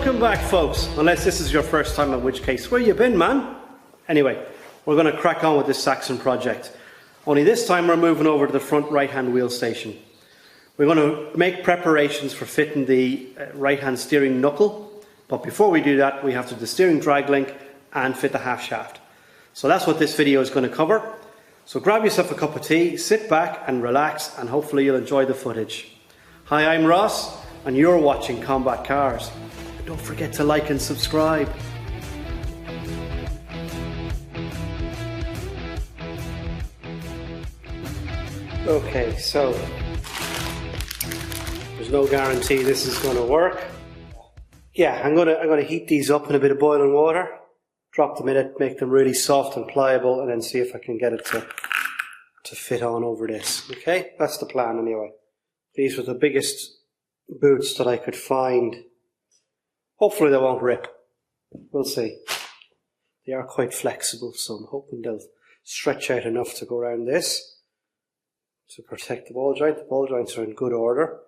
Welcome back, folks, unless this is your first time, in which case, where you been, man? Anyway, we're going to crack on with this Saxon project. Only this time we're moving over to the front right-hand wheel station. We're going to make preparations for fitting the right-hand steering knuckle, but before we do that, we have to do the steering drag link and fit the half shaft. So that's what this video is going to cover. So grab yourself a cup of tea, sit back and relax, and hopefully you'll enjoy the footage. Hi, I'm Ross, and you're watching Combat Cars. And don't forget to like and subscribe. Okay, so there's no guarantee this is going to work. Yeah, I'm gonna heat these up in a bit of boiling water, drop them in it, make them really soft and pliable, and then see if I can get it to fit on over this. Okay, that's the plan anyway. These were the biggest boots that I could find. Hopefully they won't rip. We'll see. They are quite flexible, so I'm hoping they'll stretch out enough to go around this to protect the ball joint. The ball joints are in good order.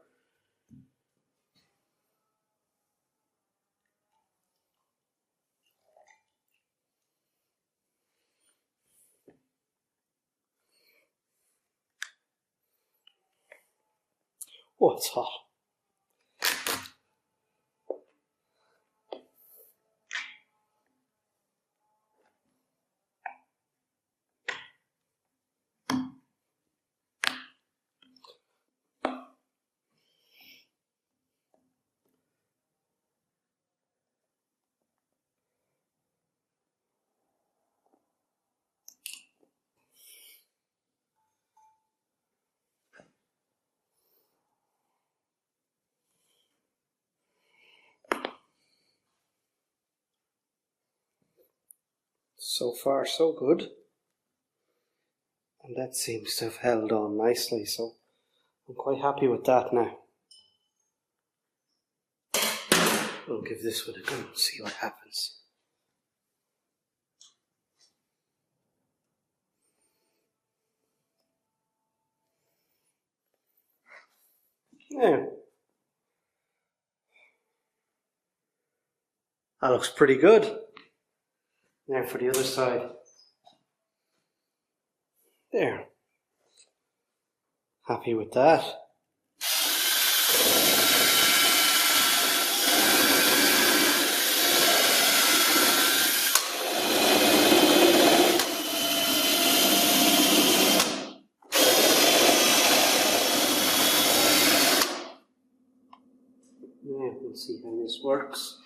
Oh, it's hot. So far so good, and that seems to have held on nicely, so I'm quite happy with that now. We'll give this one a go and see what happens. Now, that looks pretty good. Now for the other side. There. Happy with that. Now we'll see how this works.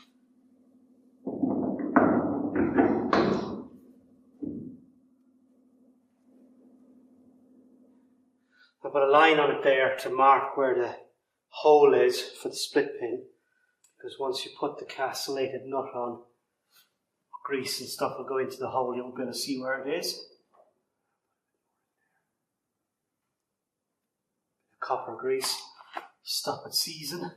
I put a line on it there to mark where the hole is for the split pin, because once you put the castellated nut on, grease and stuff will go into the hole. You won't be able to see where it is. Copper grease, stop it season.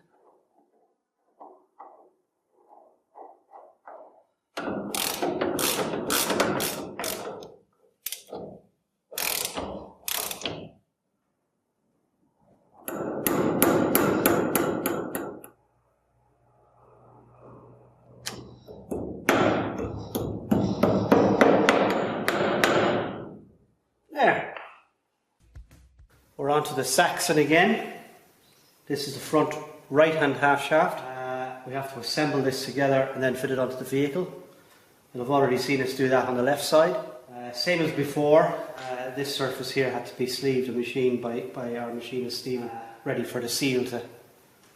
There. We're on to the Saxon again. This is the front right-hand half shaft. We have to assemble this together and then fit it onto the vehicle. And I've already seen us do that on the left side. Same as before, this surface here had to be sleeved and machined by our machinist Stephen, ready for the seal to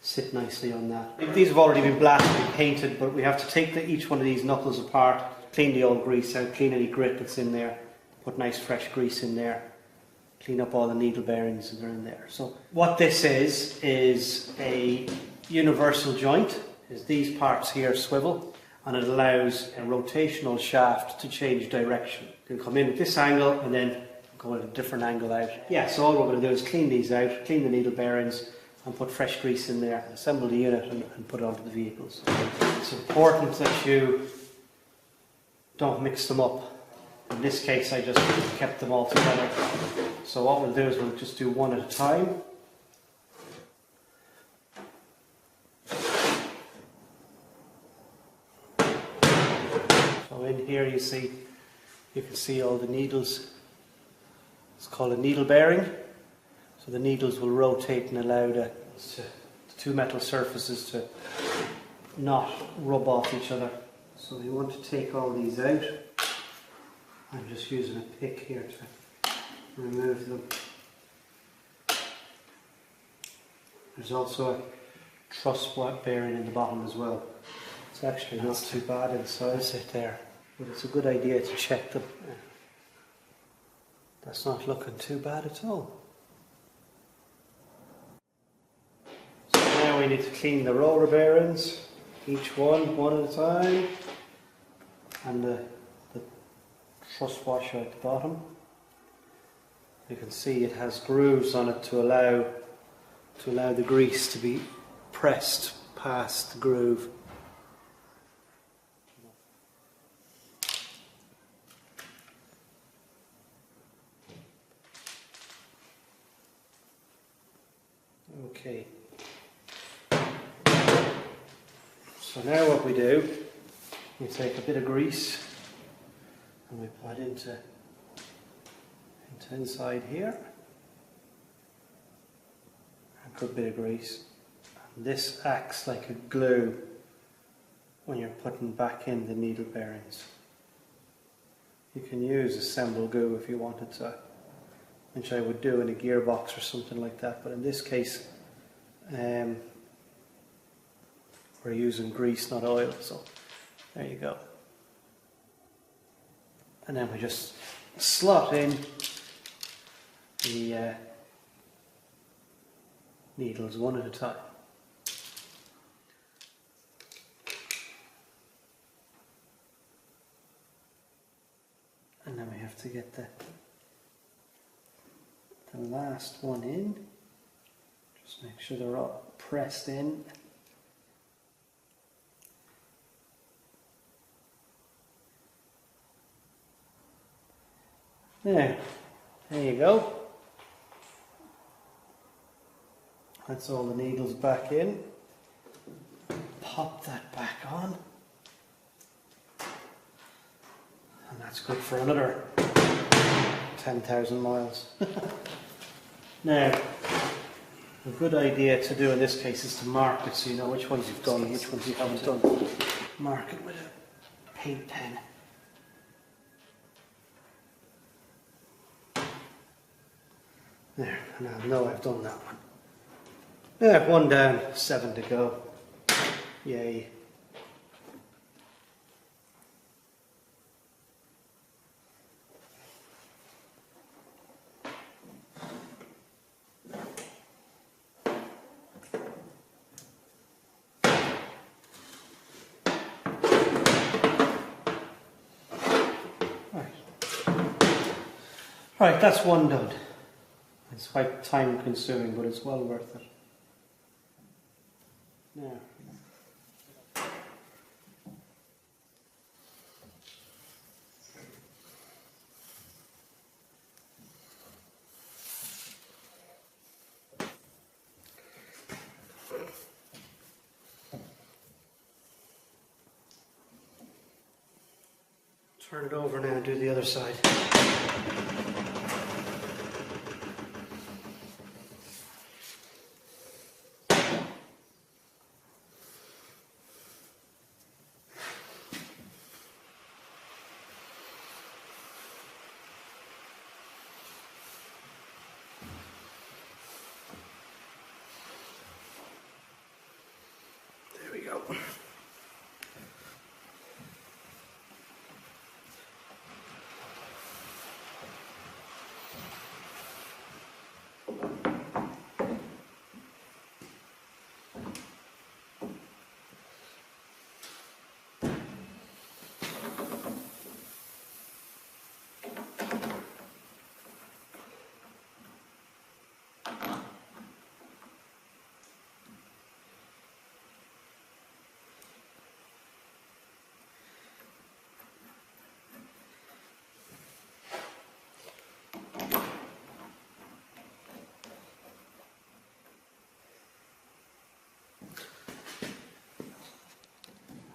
sit nicely on that. These have already been blasted and painted, but we have to take each one of these knuckles apart, clean the old grease out, clean any grit that's in there, put nice fresh grease in there, clean up all the needle bearings that are in there. So what this is a universal joint. These parts here swivel, and it allows a rotational shaft to change direction. It'll come in at this angle and then go at a different angle out. Yeah, so all we're going to do is clean these out, clean the needle bearings, and put fresh grease in there, assemble the unit and put it onto the vehicles. It's important that you don't mix them up. In this case I just kept them all together. So what we'll do is we'll just do one at a time. So in here you can see all the needles. It's called a needle bearing. So the needles will rotate and allow the two metal surfaces to not rub off each other. So we want to take all these out. I'm just using a pick here to remove them. There's also a truss bearing in the bottom as well. It's actually not too bad inside it there, but it's a good idea to check them. That's not looking too bad at all. So now we need to clean the roller bearings, each one at a time, and the truss washer at the bottom. You can see it has grooves on it to allow the grease to be pressed past the groove. Okay. So now what we do, we take a bit of grease and we put into inside here. A good bit of grease. And this acts like a glue when you're putting back in the needle bearings. You can use assemble glue if you wanted to, which I would do in a gearbox or something like that, but in this case we're using grease, not oil, so there you go. And then we just slot in the needles one at a time. And then we have to get the last one in. Just make sure they're all pressed in. There you go. That's all the needles back in. Pop that back on. And that's good for another 10,000 miles. Now, a good idea to do in this case is to mark it so you know which ones you've done and which ones you haven't done. Mark it with a paint pen. There, and I know I've done that one. There, one down, 7 to go. Yay. Right, that's one done. It's quite time consuming, but it's well worth it. Now, turn it over now and do the other side. There we go.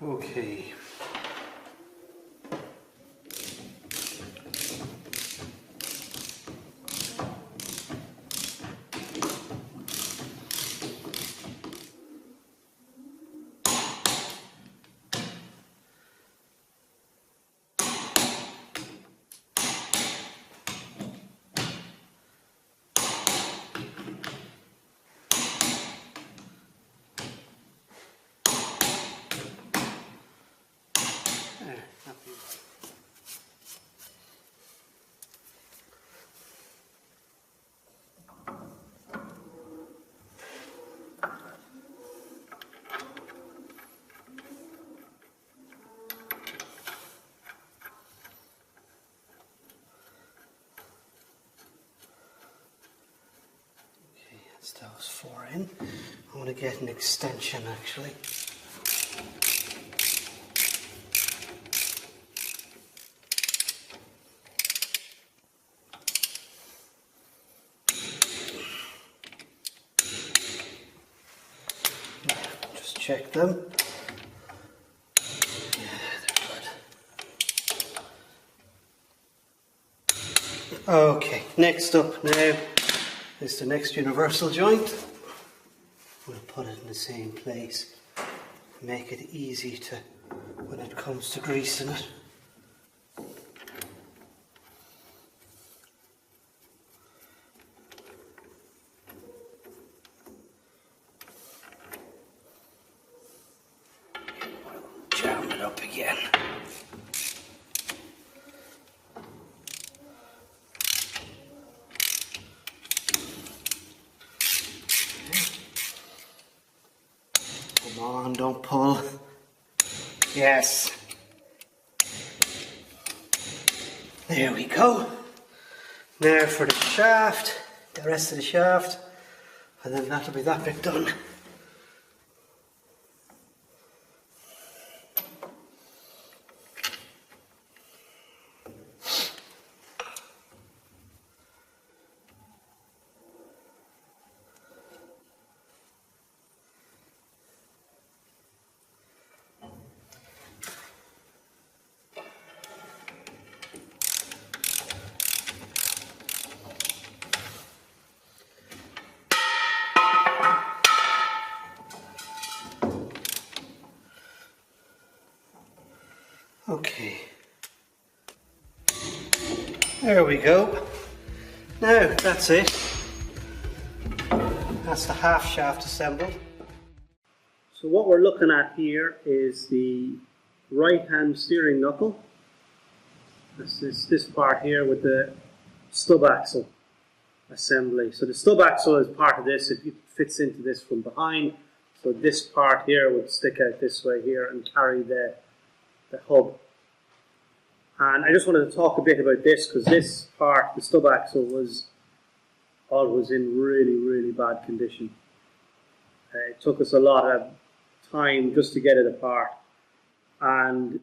Okay. That's those 4 in. I want to get an extension actually. Just check them. Okay, next up now is the next universal joint. We'll put it in the same place, make it easy to when it comes to greasing it. Jam it up again. Come on, don't pull. Yes. There we go. Now for the shaft, the rest of the shaft, and then that'll be that bit done. Okay, there we go. Now that's it. That's the half shaft assembled. So what we're looking at here is the right hand steering knuckle. This part here with the stub axle assembly. So the stub axle is part of this. It fits into this from behind. So this part here would stick out this way here and carry the hub. And I just wanted to talk a bit about this because this part, the stub axle, was in really, really bad condition. It took us a lot of time just to get it apart. And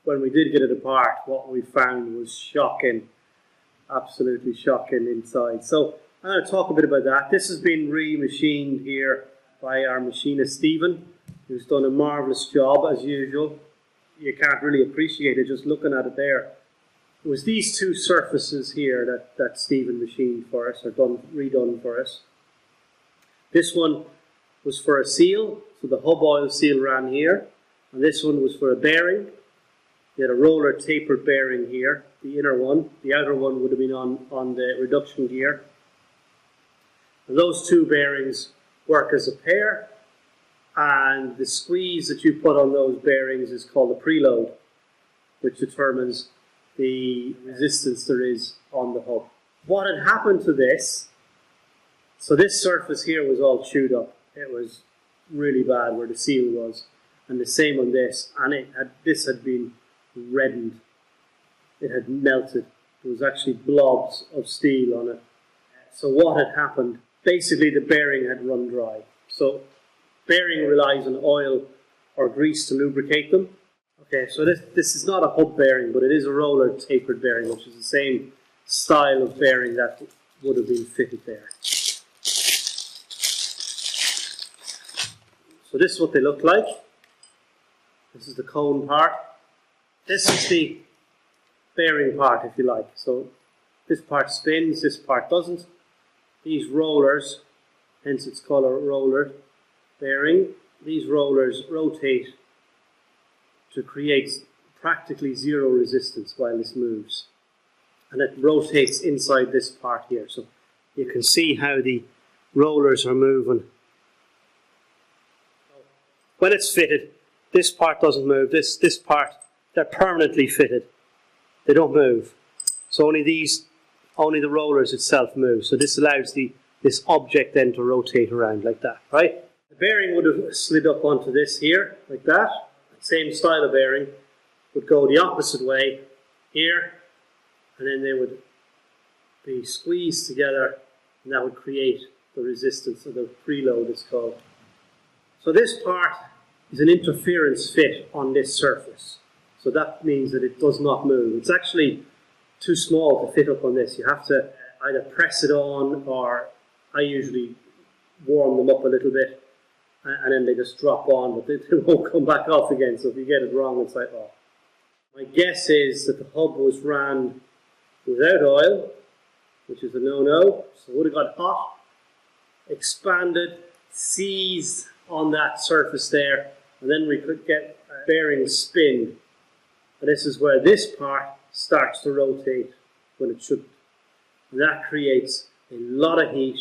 when we did get it apart, what we found was shocking, absolutely shocking inside. So I'm going to talk a bit about that. This has been re-machined here by our machinist Stephen, who's done a marvellous job as usual. You can't really appreciate it just looking at it there. It was these two surfaces here that Stephen machined for us, or redone for us. This one was for a seal, so the hub oil seal ran here, and this one was for a bearing. We had a roller tapered bearing here, the inner one. The outer one would have been on the reduction gear. And those two bearings work as a pair. And the squeeze that you put on those bearings is called a preload, which determines the resistance there is on the hub. What had happened to this, so this surface here was all chewed up. It was really bad where the seal was, and the same on this, and this had been reddened. It had melted. There was actually blobs of steel on it. So what had happened, basically the bearing had run dry. So bearing relies on oil or grease to lubricate them. Okay, so this is not a hub bearing, but it is a roller tapered bearing, which is the same style of bearing that would have been fitted there. So this is what they look like. This is the cone part. This is the bearing part, if you like. So this part spins, this part doesn't. These rollers, hence it's called a roller bearing, these rollers rotate to create practically zero resistance while this moves. And it rotates inside this part here. So you can see how the rollers are moving. When it's fitted, this part doesn't move. This part, they're permanently fitted. They don't move. So only the rollers itself move. So this allows this object then to rotate around like that, right? The bearing would have slid up onto this here, like that. Same style of bearing would go the opposite way here, and then they would be squeezed together, and that would create the resistance, or the preload it's called. So this part is an interference fit on this surface. So that means that it does not move. It's actually too small to fit up on this. You have to either press it on, or I usually warm them up a little bit, and then they just drop on, but they won't come back off again. So if you get it wrong, it's like, oh. My guess is that the hub was ran without oil, which is a no-no. So it would have got hot, expanded, seized on that surface there, and then we could get a bearing spin. And this is where this part starts to rotate when it shouldn't. And that creates a lot of heat.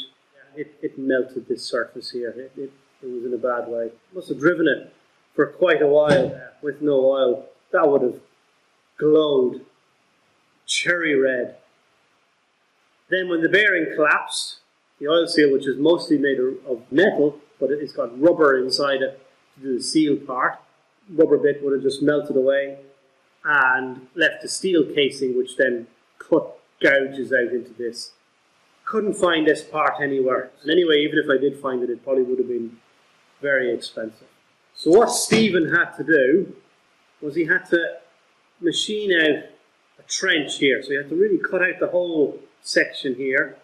It melted this surface here. It was in a bad way. Must have driven it for quite a while with no oil. That would have glowed cherry red. Then when the bearing collapsed, the oil seal, which is mostly made of metal, but it's got rubber inside it to do the seal part, rubber bit would have just melted away and left the steel casing, which then cut gouges out into this. Couldn't find this part anywhere. And anyway, even if I did find it, it probably would have been very expensive. So what Stephen had to do was he had to machine out a trench here. So he had to really cut out the whole section here.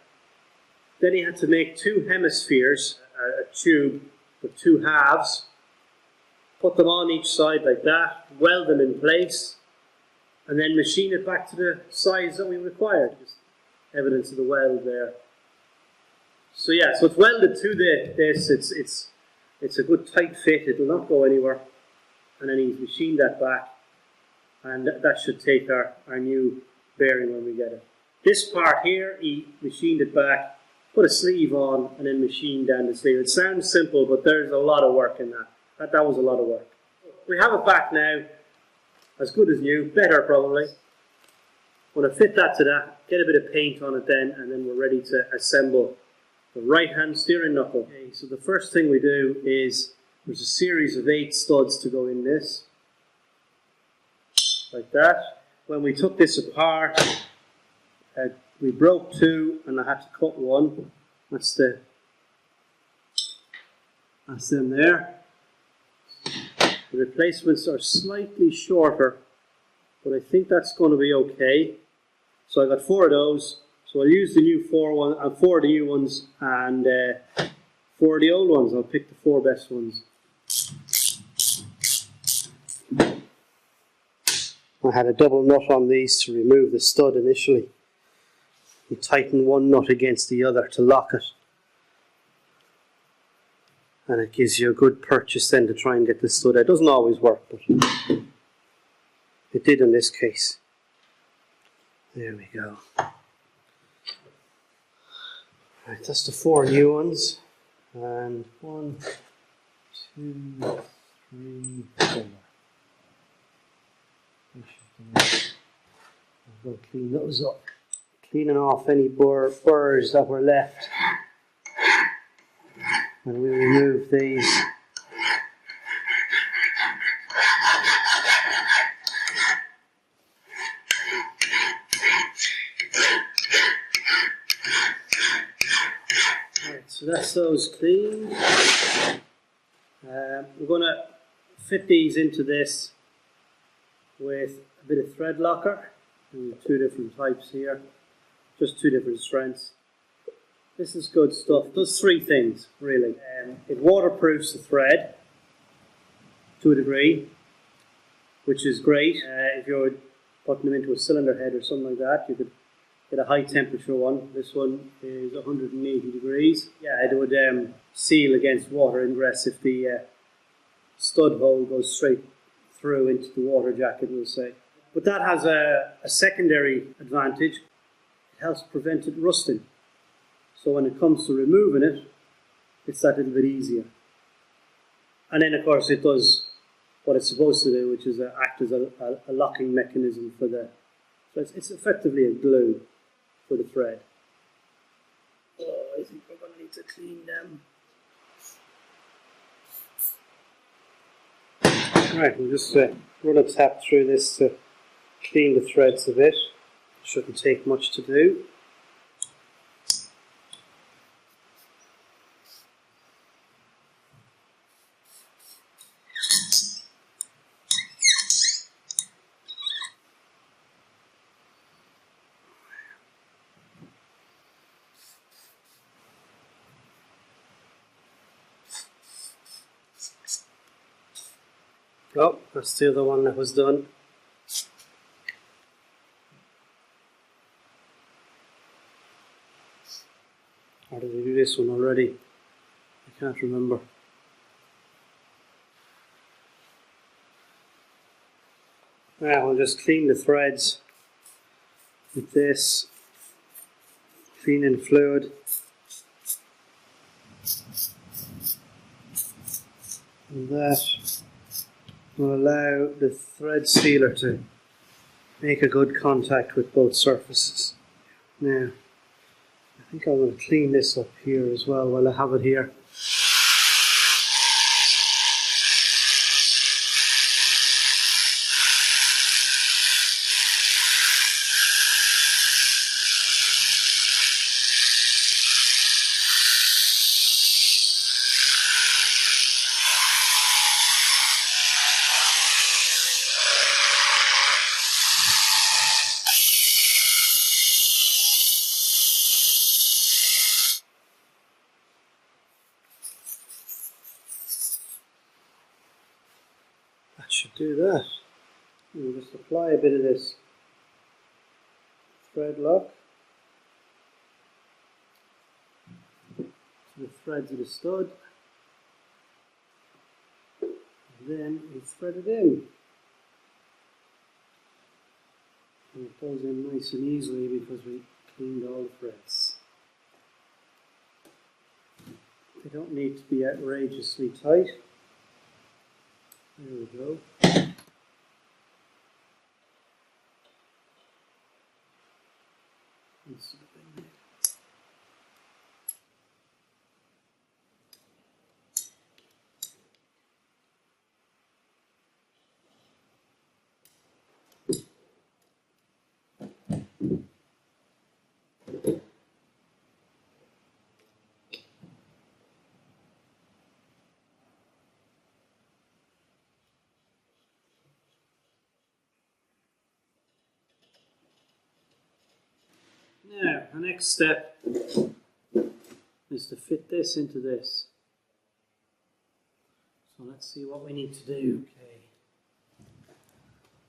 Then he had to make two hemispheres, a tube with two halves, put them on each side like that, weld them in place, and then machine it back to the size that we required. Just evidence of the weld there. So yeah, so it's welded to this. It's a good tight fit. It'll not go anywhere. And then he's machined that back, and that should take our new bearing when we get it. This part here, he machined it back, put a sleeve on, and then machined down the sleeve. It sounds simple, but there's a lot of work in that. That was a lot of work. We have it back now, as good as new, better probably. I'm going to fit that to that, get a bit of paint on it then, and then we're ready to assemble the right-hand steering knuckle. Okay, so the first thing we do is, there's a series of 8 studs to go in this, like that. When we took this apart, we broke 2, and I had to cut 1. That's them there. The replacements are slightly shorter, but I think that's going to be okay. So I got 4 of those. So I'll use the new 4 of the new ones, and 4 of the old ones. I'll pick the 4 best ones. I had a double nut on these to remove the stud initially. You tighten one nut against the other to lock it. And it gives you a good purchase then to try and get the stud out. It doesn't always work, but it did in this case. There we go. Right, that's the 4 new ones. And 1, 2, 3, 4. I'm going to clean those up. Cleaning off any burrs that were left. And we remove these. Right, so that's those cleaned. We're going to fit these into this with a bit of thread locker. And we have 2 different types here, just 2 different strengths. This is good stuff. It does 3 things, really. It waterproofs the thread to a degree, which is great. If you're putting them into a cylinder head or something like that, you could get a high temperature one. This one is 180 degrees. Yeah, it would seal against water ingress if the stud hole goes straight through into the water jacket, we'll say. But that has a secondary advantage. It helps prevent it rusting. So when it comes to removing it, it's that little bit easier. And then, of course, it does what it's supposed to do, which is act as a locking mechanism for the... So it's effectively a glue for the thread. Oh, I think we're going to need to clean them. Right, we'll just run a tap through this to clean the threads a bit. Shouldn't take much to do. Oh, that's the other one that was done. Or did we do this one already? I can't remember. Now I'll just clean the threads with this cleaning fluid. And that will allow the thread sealer to make a good contact with both surfaces. Now, I think I'm going to clean this up here as well while I have it here. That should do that. We'll just apply a bit of this thread lock to the threads of the stud, and then we thread it in. And it goes in nice and easily because we cleaned all the threads. They don't need to be outrageously tight. There we go. Now, the next step is to fit this into this. So let's see what we need to do. Okay.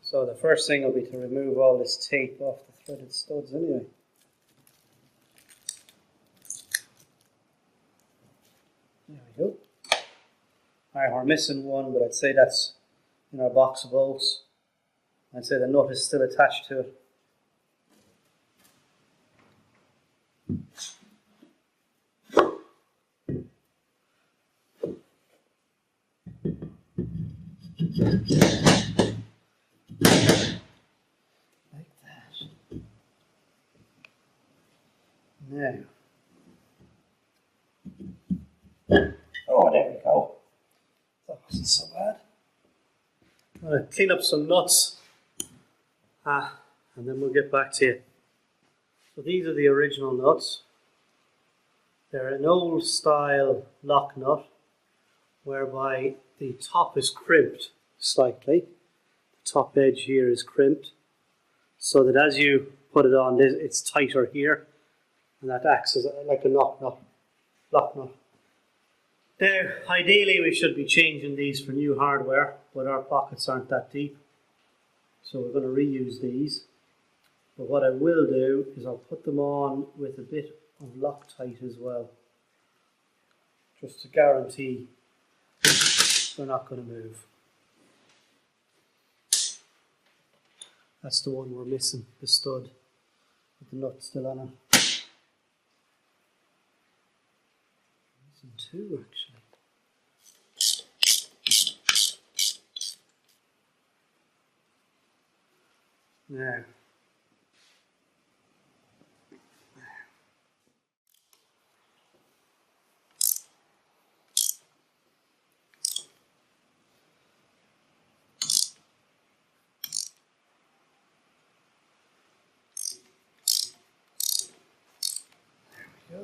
So the first thing will be to remove all this tape off the threaded studs anyway. There we go. Alright, we're missing one, but I'd say that's in our box of bolts. I'd say the nut is still attached to it. Like that. Now. Oh, there we go. That wasn't so bad. I'm going to clean up some nuts. And then we'll get back to you. So these are the original nuts. They're an old style lock nut whereby the top is crimped slightly. The top edge here is crimped so that as you put it on, it's tighter here, and that acts as like a lock nut. Now, ideally we should be changing these for new hardware, but our pockets aren't that deep, so we're going to reuse these. But what I will do is I'll put them on with a bit of Loctite as well, just to guarantee they're not going to move. That's the one we're missing, the stud, with the nut still on it. Missing two actually. Now, go.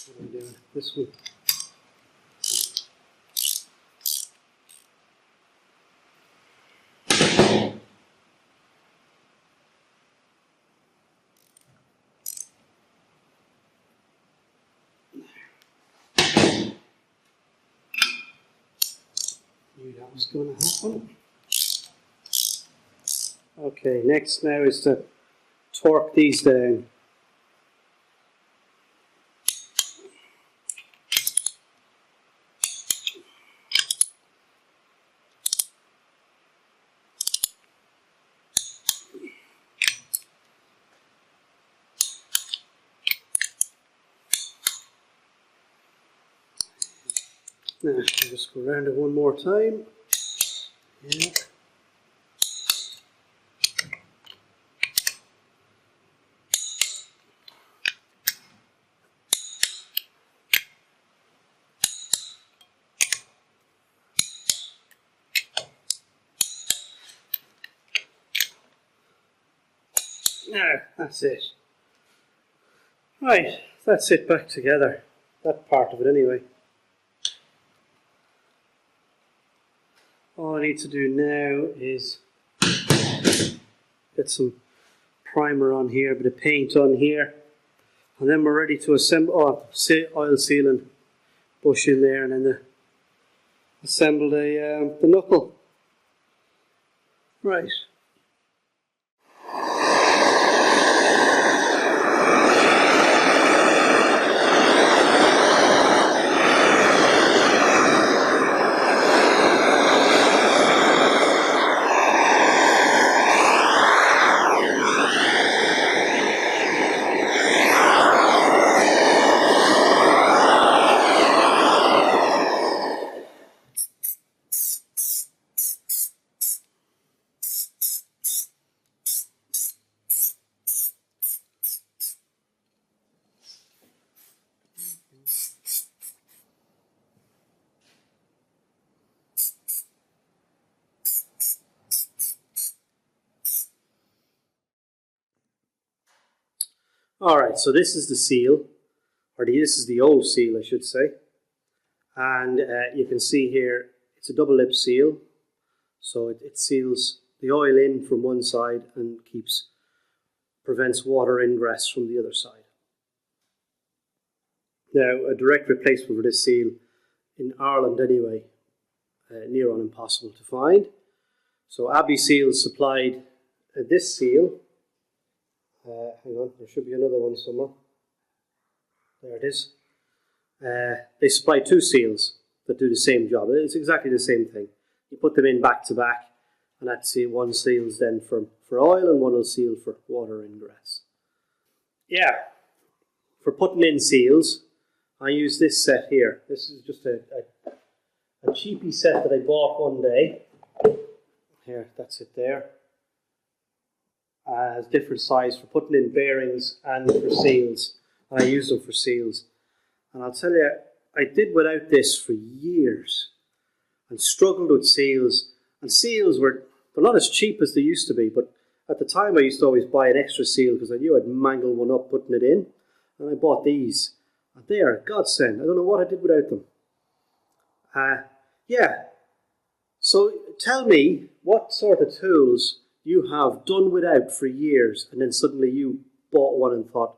What are we doing? This one. knew that was going to happen. Okay, next now is to torque these down. Now, I'll just go around it one more time. Yeah. Now, that's it. Right, that's it back together. That part of it anyway. All I need to do now is get some primer on here, a bit of paint on here, and then we're ready to assemble, oil sealing bush in there, and then assemble the knuckle. Right. Alright, so this is the seal, or this is the old seal I should say, and you can see here it's a double lip seal, so it seals the oil in from one side and prevents water ingress from the other side. Now, a direct replacement for this seal in Ireland anyway, near on impossible to find. So Abbey Seals supplied this seal. Hang on, there should be another one somewhere. There it is. They supply two seals that do the same job. It's exactly the same thing. You put them in back to back, and that's one seals then for oil and one will seal for water ingress. Yeah, for putting in seals, I use this set here. This is just a cheapy set that I bought one day. Here, that's it there. Has different size for putting in bearings and for seals, and I use them for seals. And I'll tell you, I did without this for years and struggled with seals. And seals they're not as cheap as they used to be, but at the time I used to always buy an extra seal because I knew I'd mangle one up putting it in. And I bought these, and they are a godsend. I don't know what I did without them. Yeah. So tell me what sort of tools you have done without for years, and then suddenly you bought one and thought,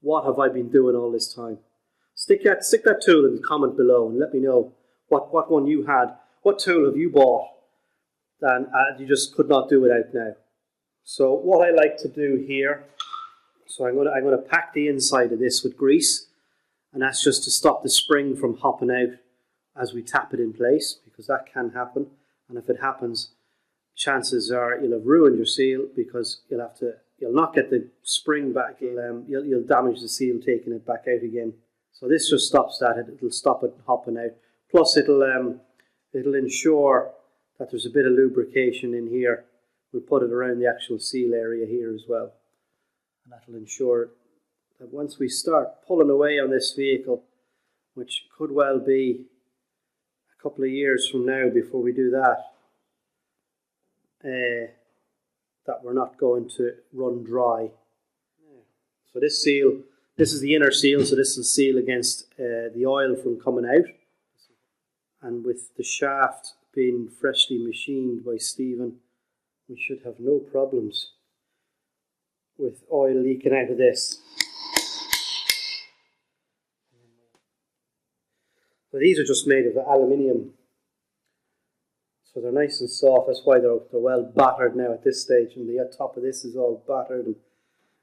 what have I been doing all this time? Stick that tool in the comment below and let me know what one you had. What tool have you bought that you just could not do without now? So what I like to do here, so I'm going to pack the inside of this with grease, and that's just to stop the spring from hopping out as we tap it in place, because that can happen. And if it happens, chances are you'll have ruined your seal, because you'll not get the spring back. You'll damage the seal taking it back out again. So this just stops that. It'll stop it hopping out. Plus it'll ensure that there's a bit of lubrication in here. We'll put it around the actual seal area here as well, and that'll ensure that once we start pulling away on this vehicle, which could well be a couple of years from now before we do that, that we're not going to run dry. So this seal, this is the inner seal, so this will seal against the oil from coming out. And with the shaft being freshly machined by Stephen, we should have no problems with oil leaking out of this. So these are just made of aluminium So they're nice and soft. That's why they're well battered now at this stage. And the top of this is all battered. And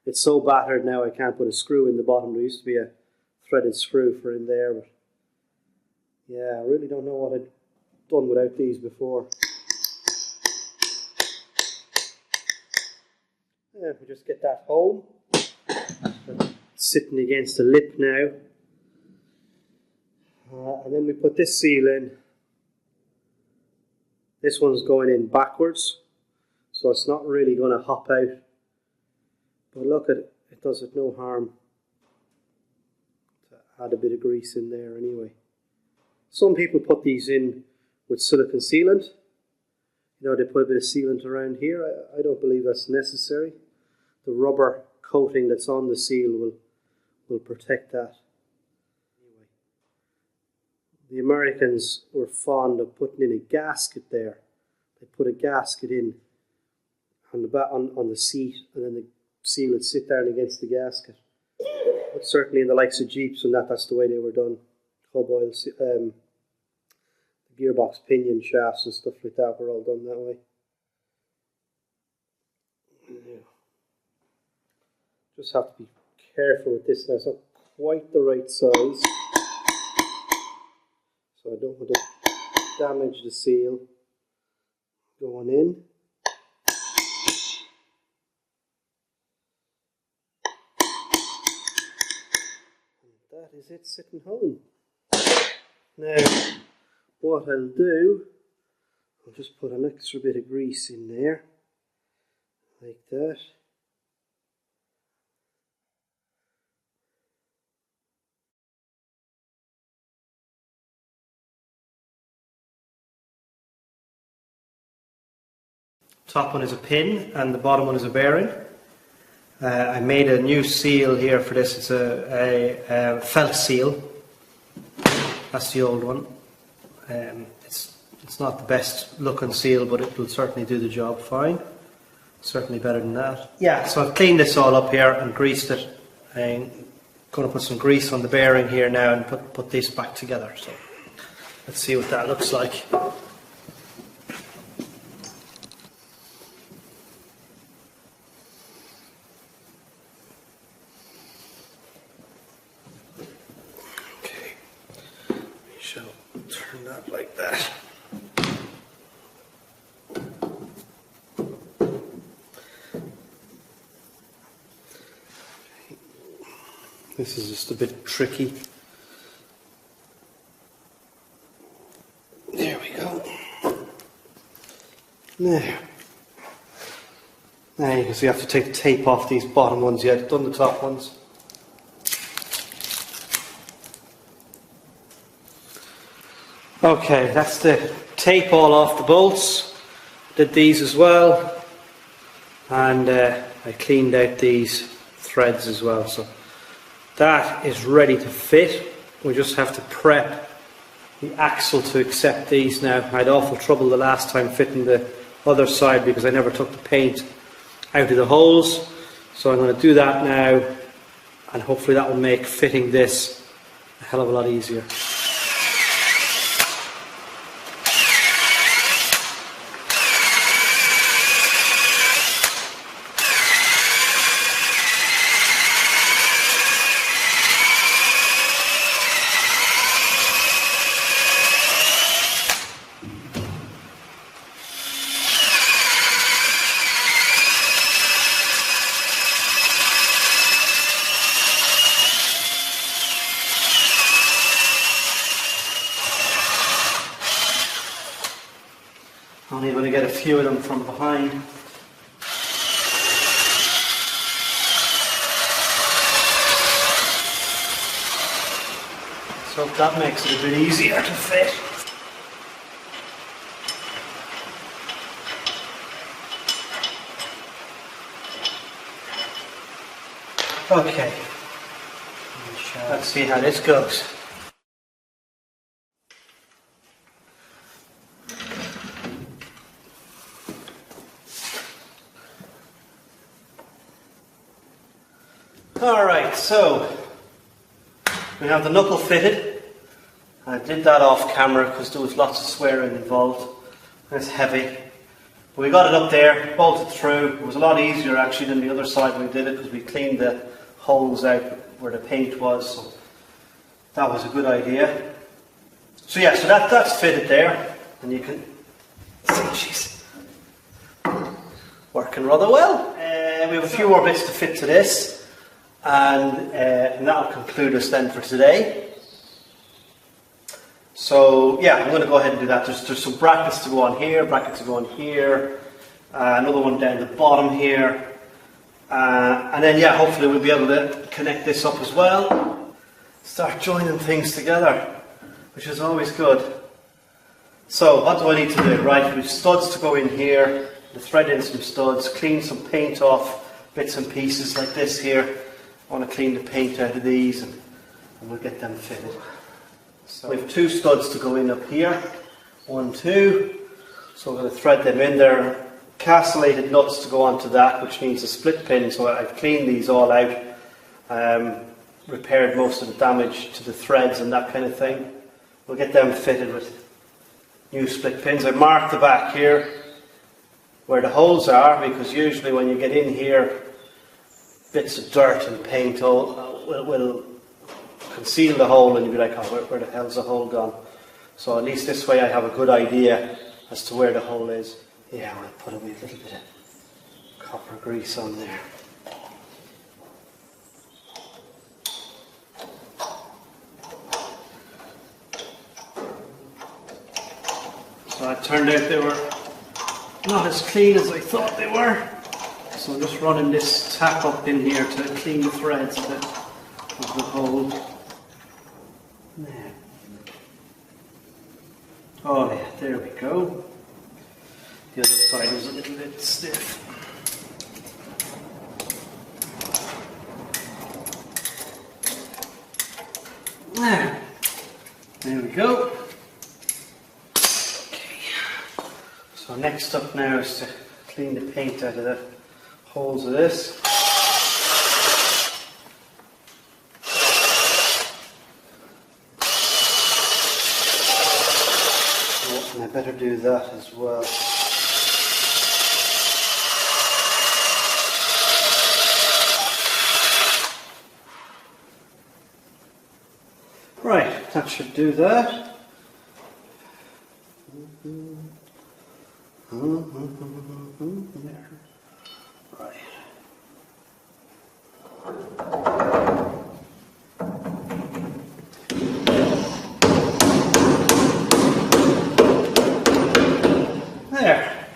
it's so battered now I can't put a screw in the bottom. There used to be a threaded screw for in there. But yeah, I really don't know what I'd done without these before. Yeah, we just get that home. Sitting against the lip now. And then we put this seal in. This one's going in backwards, so it's not really going to hop out. But look at it, it does it no harm to add a bit of grease in there anyway. Some people put these in with silicone sealant. You know, they put a bit of sealant around here. I don't believe that's necessary. The rubber coating that's on the seal will protect that. Anyway, the Americans were fond of putting in a gasket there. They put a gasket in on the seat, and then the seal would sit down against the gasket. But certainly in the likes of Jeeps and that's the way they were done. Hub oils, the gearbox pinion shafts and stuff like that were all done that way. Yeah. Just have to be careful with this now. It's not quite the right size, so I don't want to damage the seal going in. And that is it sitting home. Now what I'll do, I'll just put an extra bit of grease in there like that. Top one is a pin and the bottom one is a bearing. I made a new seal here for this. It's a felt seal. That's the old one. It's not the best looking seal, but it will certainly do the job fine. Certainly better than that. Yeah, so I've cleaned this all up here and greased it. I'm going to put some grease on the bearing here now and put this back together. So let's see what that looks like. Turn that like that. This is just a bit tricky. There we go. Now you can see I have to take the tape off these bottom ones yet. I've done the top ones. Okay, that's the tape all off the bolts. Did these as well, and I cleaned out these threads as well. So that is ready to fit. We just have to prep the axle to accept these now. I had awful trouble the last time fitting the other side because I never took the paint out of the holes. So I'm going to do that now, and hopefully that will make fitting this a hell of a lot easier. Only going to get a few of them from behind. So that makes it a bit easier to fit. Okay, let's see how this goes. Alright, so we have the knuckle fitted. I did that off camera because there was lots of swearing involved. It's heavy. But we got it up there, bolted through. It was a lot easier actually than the other side when we did it, because we cleaned the holes out where the paint was. So that was a good idea. So yeah, so that's fitted there, and you can see she's working rather well. We have a few more bits to fit to this, and that'll conclude us then for today. So yeah, I'm going to go ahead and do that. There's some brackets to go on here, brackets to go on here, another one down the bottom here, and then yeah, hopefully we'll be able to connect this up as well. Start joining things together, which is always good. So what do I need to do? Right, we've studs to go in here, the thread in some studs, clean some paint off bits and pieces like this here. I want to clean the paint out of these, and we'll get them fitted. So we have 2 studs to go in up here, 1, 2, so we're going to thread them in there. Castellated nuts to go onto that, which needs a split pin, so I've cleaned these all out, repaired most of the damage to the threads and that kind of thing. We'll get them fitted with new split pins. I marked the back here where the holes are, because usually when you get in here, bits of dirt and paint will conceal the hole, and you'll be like, oh, where the hell's the hole gone? So at least this way I have a good idea as to where the hole is. Yeah, I'll put a wee little bit of copper grease on there. So it turned out they were not as clean as I thought they were. So I'm just running this tap up in here to clean the threads of the hole. There. Oh yeah, there we go. The other side was a little bit stiff. There we go. Okay. So next up now is to clean the paint out of the holes of this. I better do that as well. Right, that should do that. There. Right. There.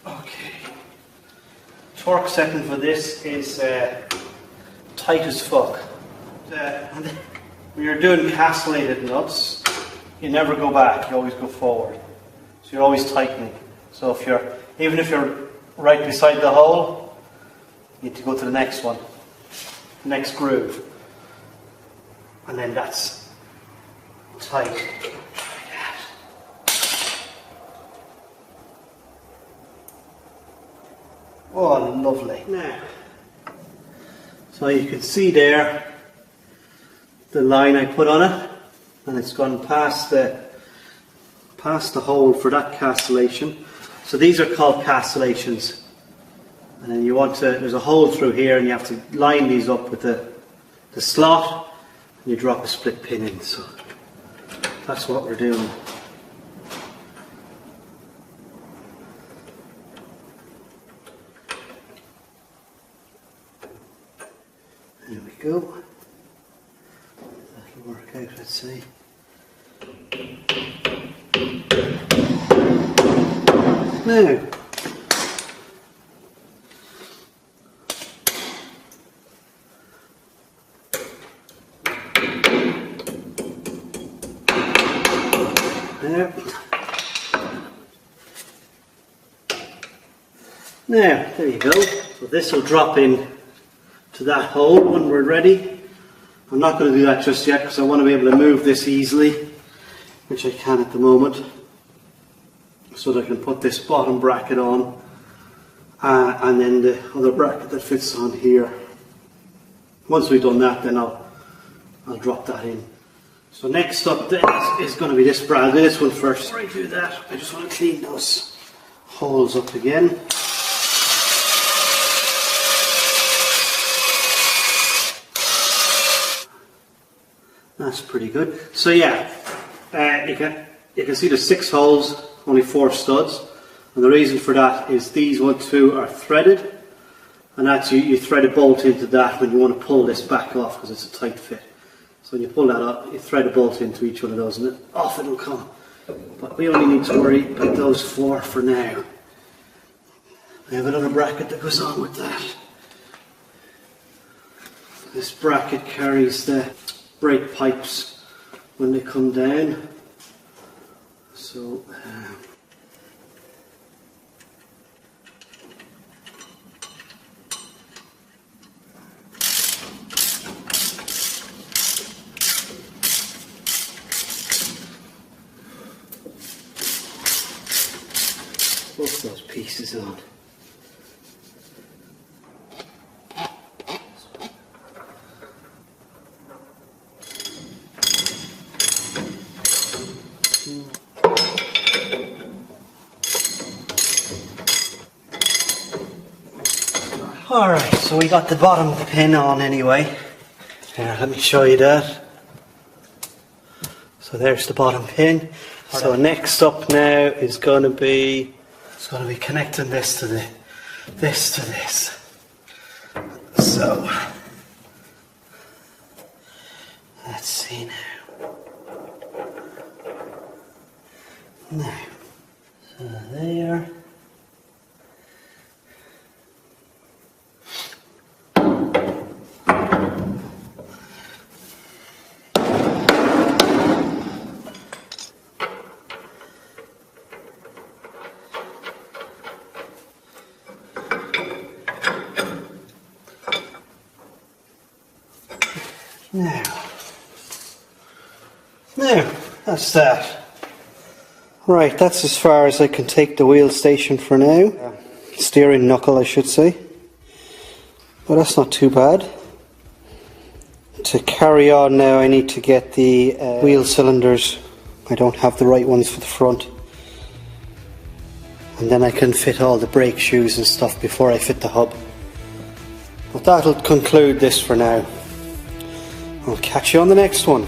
Okay. Torque setting for this is tight as fuck. When you're doing castellated nuts, you never go back, you always go forward. So you're always tightening. So even if you're right beside the hole, you need to go to the next one, next groove. And then that's tight. Oh, lovely. Now, so you can see there the line I put on it. And it's gone past the hole for that castellation. So these are called castellations. And then there's a hole through here, and you have to line these up with the slot, and you drop a split pin in. So that's what we're doing. There we go. That'll work out, let's see. Now, there you go. So this will drop in to that hole when we're ready. I'm not going to do that just yet because I want to be able to move this easily which I can at the moment, so that I can put this bottom bracket on, and then the other bracket that fits on here. Once we've done that, then I'll drop that in. So next up then is going to be this bracket. I'll do this one first. Before I do that, I just want to clean those holes up again. That's pretty good. So yeah, you can see there's 6 holes, only 4 studs, and the reason for that is these 2 are threaded, and that's you thread a bolt into that when you want to pull this back off because it's a tight fit. So when you pull that up, you thread a bolt into each one of those, and off it'll come. But we only need to worry about those 4 for now. I have another bracket that goes on with that. This bracket carries the brake pipes when they come down. So both those pieces on. Alright, so we got the bottom pin on anyway. Here, let me show you that. So there's the bottom pin. So next up now is going to be, it's going to be connecting this to this. So let's see now. Now, so there. Now, that's that. Right, that's as far as I can take the wheel station for now. Steering knuckle, I should say. But that's not too bad. To carry on now, I need to get the wheel cylinders. I don't have the right ones for the front. And then I can fit all the brake shoes and stuff before I fit the hub. But that'll conclude this for now. I'll catch you on the next one.